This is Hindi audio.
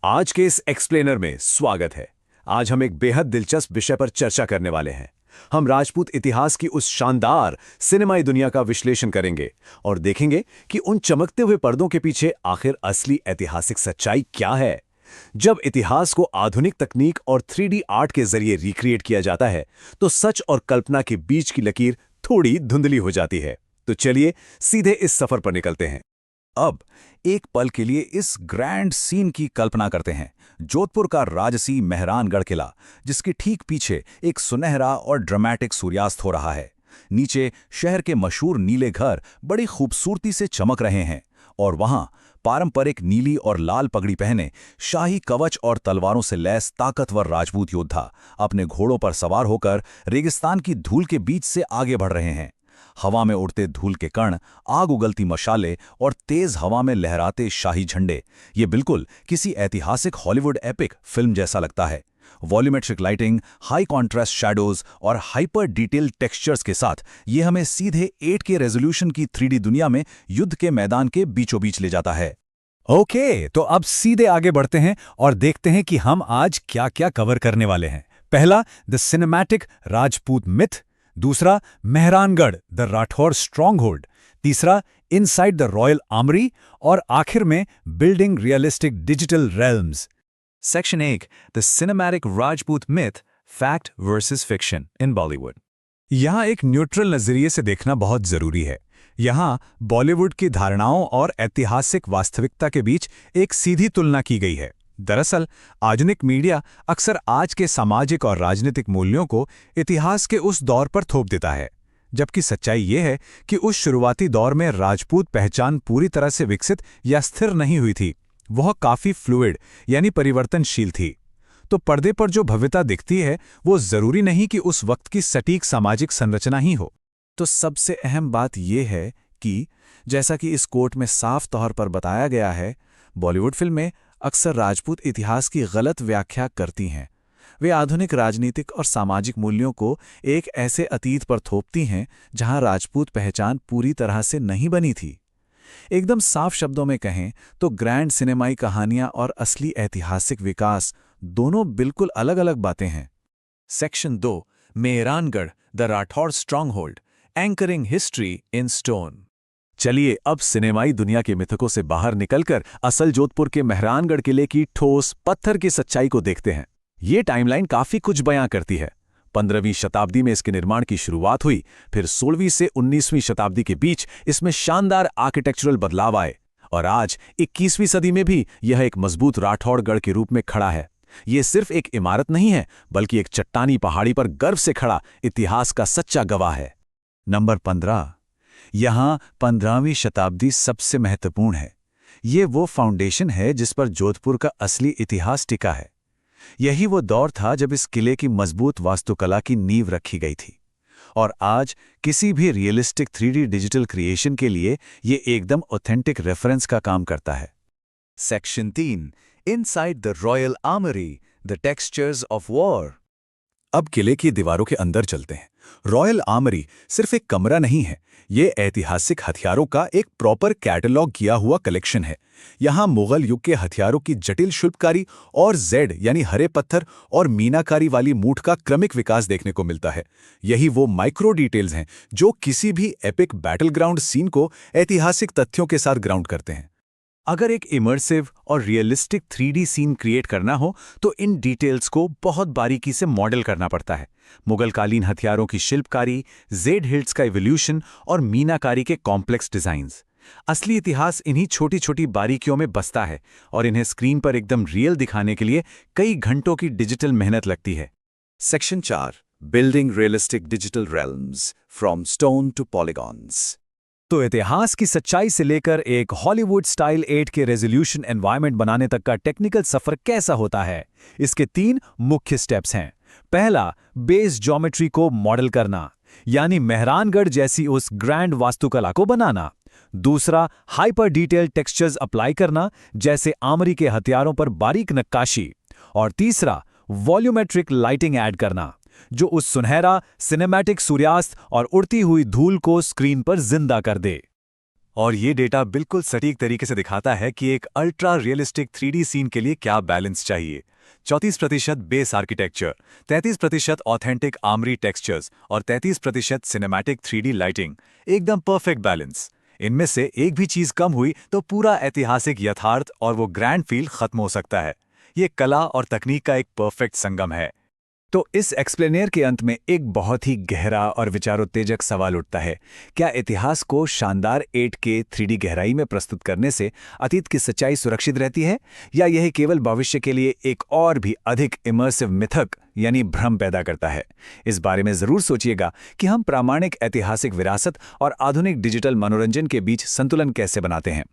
आज के इस एक्सप्लेनर में स्वागत है। आज हम एक बेहद दिलचस्प विषय पर चर्चा करने वाले हैं। हम राजपूत इतिहास की उस शानदार सिनेमाई दुनिया का विश्लेषण करेंगे और देखेंगे कि उन चमकते हुए पर्दों के पीछे आखिर असली ऐतिहासिक सच्चाई क्या है। जब इतिहास को आधुनिक तकनीक और 3D आर्ट के जरिए रिक्रिएट किया जाता है तो सच और कल्पना के बीच की लकीर थोड़ी धुंधली हो जाती है। तो चलिए सीधे इस सफर पर निकलते हैं। अब एक पल के लिए इस ग्रैंड सीन की कल्पना करते हैं। जोधपुर का राजसी मेहरानगढ़ किला, जिसके ठीक पीछे एक सुनहरा और ड्रामेटिक सूर्यास्त हो रहा है। नीचे शहर के मशहूर नीले घर बड़ी खूबसूरती से चमक रहे हैं और वहां पारंपरिक नीली और लाल पगड़ी पहने शाही कवच और तलवारों से लैस ताकतवर राजपूत योद्धा अपने घोड़ों पर सवार होकर रेगिस्तान की धूल के बीच से आगे बढ़ रहे हैं। हवा में उड़ते धूल के कण, आग उगलती मशाले और तेज हवा में लहराते शाही झंडे, ये बिल्कुल किसी ऐतिहासिक हॉलीवुड एपिक फिल्म जैसा लगता है। Volumetric lighting, high contrast shadows और हाइपर डिटेल टेक्सचर्स के साथ ये हमें सीधे 8K रेजोल्यूशन की 3D दुनिया में युद्ध के मैदान के बीचों बीच ले जाता है। ओके, तो अब सीधे आगे बढ़ते हैं और देखते हैं कि हम आज क्या क्या कवर करने वाले हैं। पहला, द सिनेमैटिक राजपूत मिथ। दूसरा, Mehrangarh the Rathore stronghold. तीसरा, इनसाइड द रॉयल आर्मरी। और आखिर में building realistic digital realms. Section 1, the cinematic Rajput myth, fact versus fiction in Bollywood. यहाँ एक न्यूट्रल नजरिए से देखना बहुत जरूरी है। यहाँ बॉलीवुड की धारणाओं और ऐतिहासिक वास्तविकता के बीच एक सीधी तुलना की गई है। दरअसल आधुनिक मीडिया अक्सर आज के सामाजिक और राजनीतिक मूल्यों को इतिहास के उस दौर पर थोप देता है, जबकि सच्चाई ये है कि उस शुरुआती दौर में राजपूत पहचान पूरी तरह से विकसित या स्थिर नहीं हुई थी। वह काफी फ्लूइड यानी परिवर्तनशील थी। तो पर्दे पर जो भव्यता दिखती है वो जरूरी नहीं कि उस वक्त की सटीक सामाजिक संरचना ही हो। तो सबसे अहम बात यह है कि जैसा कि इस कोट में साफ तौर पर बताया गया है, बॉलीवुड फिल्में अक्सर राजपूत इतिहास की गलत व्याख्या करती हैं। वे आधुनिक राजनीतिक और सामाजिक मूल्यों को एक ऐसे अतीत पर थोपती हैं जहां राजपूत पहचान पूरी तरह से नहीं बनी थी। एकदम साफ शब्दों में कहें तो ग्रैंड सिनेमाई कहानियां और असली ऐतिहासिक विकास दोनों बिल्कुल अलग अलग बातें हैं। Section 2, Mehrangarh the Rathore strong hold, anchoring history in stone. चलिए अब सिनेमाई दुनिया के मिथकों से बाहर निकलकर असल जोधपुर के मेहरानगढ़ किले की ठोस पत्थर की सच्चाई को देखते हैं। ये टाइमलाइन काफी कुछ बयां करती है। 15वीं शताब्दी में इसके निर्माण की शुरुआत हुई, फिर 16वीं से 19वीं शताब्दी के बीच इसमें शानदार आर्किटेक्चरल बदलाव आए और आज 21वीं सदी में भी यह एक मजबूत राठौड़गढ़ के रूप में खड़ा है। ये सिर्फ एक इमारत नहीं है, बल्कि एक चट्टानी पहाड़ी पर गर्व से खड़ा इतिहास का सच्चा गवाह है। नंबर 15, यहाँ 15वीं शताब्दी सबसे महत्वपूर्ण है। ये वो फाउंडेशन है जिस पर जोधपुर का असली इतिहास टिका है। यही वो दौर था जब इस किले की मजबूत वास्तुकला की नींव रखी गई थी और आज किसी भी रियलिस्टिक 3D डिजिटल क्रिएशन के लिए ये एकदम ऑथेंटिक रेफरेंस का काम करता है। Section 3, inside the royal armoury, the textures of war. अब किले की दीवारों के अंदर चलते हैं। रॉयल आर्मरी सिर्फ एक कमरा नहीं है, ये ऐतिहासिक हथियारों का एक प्रॉपर कैटलॉग किया हुआ कलेक्शन है। यहाँ मुगल युग के हथियारों की जटिल शिल्पकारी और जेड यानी हरे पत्थर और मीनाकारी वाली मूठ का क्रमिक विकास देखने को मिलता है। यही वो माइक्रो डिटेल्स हैं जो किसी भी एपिक बैटल ग्राउंड सीन को ऐतिहासिक तथ्यों के साथ ग्राउंड करते हैं। अगर एक इमर्सिव और रियलिस्टिक 3D सीन क्रिएट करना हो तो इन डिटेल्स को बहुत बारीकी से मॉडल करना पड़ता है। मुगलकालीन हथियारों की शिल्पकारी, जेड हिल्स का इवोल्यूशन और मीनाकारी के कॉम्प्लेक्स डिजाइन्स। असली इतिहास इन्हीं छोटी छोटी बारीकियों में बसता है और इन्हें स्क्रीन पर एकदम रियल दिखाने के लिए कई घंटों की डिजिटल मेहनत लगती है। Section 4, building realistic digital realms, from stone to polygons. तो इतिहास की सच्चाई से लेकर एक Hollywood style 8K resolution environment बनाने तक का टेक्निकल सफर कैसा होता है, इसके 3 मुख्य स्टेप्स हैं। पहला, बेस ज्योमेट्री को मॉडल करना, यानी मेहरानगढ़ जैसी उस ग्रैंड वास्तुकला को बनाना। दूसरा, हाइपर डिटेल टेक्सचर्स अप्लाई करना, जैसे आर्मरी के हथियारों पर बारीक नक्काशी। और तीसरा, वॉल्यूमेट्रिक लाइटिंग ऐड करना, जो उस सुनहरा सिनेमैटिक सूर्यास्त और उड़ती हुई धूल को स्क्रीन पर जिंदा कर दे। और ये डेटा बिल्कुल सटीक तरीके से दिखाता है कि एक अल्ट्रा रियलिस्टिक 3D सीन के लिए क्या बैलेंस चाहिए। 34% base architecture, 33% authentic armoury textures और 33% सिनेमैटिक 3D लाइटिंग, एकदम परफेक्ट बैलेंस। इनमें से एक भी चीज कम हुई तो पूरा ऐतिहासिक यथार्थ और वो ग्रैंड फील खत्म हो सकता है। ये कला और तकनीक का एक परफेक्ट संगम है। तो इस एक्सप्लेनेयर के अंत में एक बहुत ही गहरा और विचारोत्तेजक सवाल उठता है, क्या इतिहास को शानदार 8K 3D गहराई में प्रस्तुत करने से अतीत की सच्चाई सुरक्षित रहती है, या यह केवल भविष्य के लिए एक और भी अधिक इमर्सिव मिथक यानी भ्रम पैदा करता है? इस बारे में जरूर सोचिएगा कि हम प्रामाणिक ऐतिहासिक विरासत और आधुनिक डिजिटल मनोरंजन के बीच संतुलन कैसे बनाते हैं।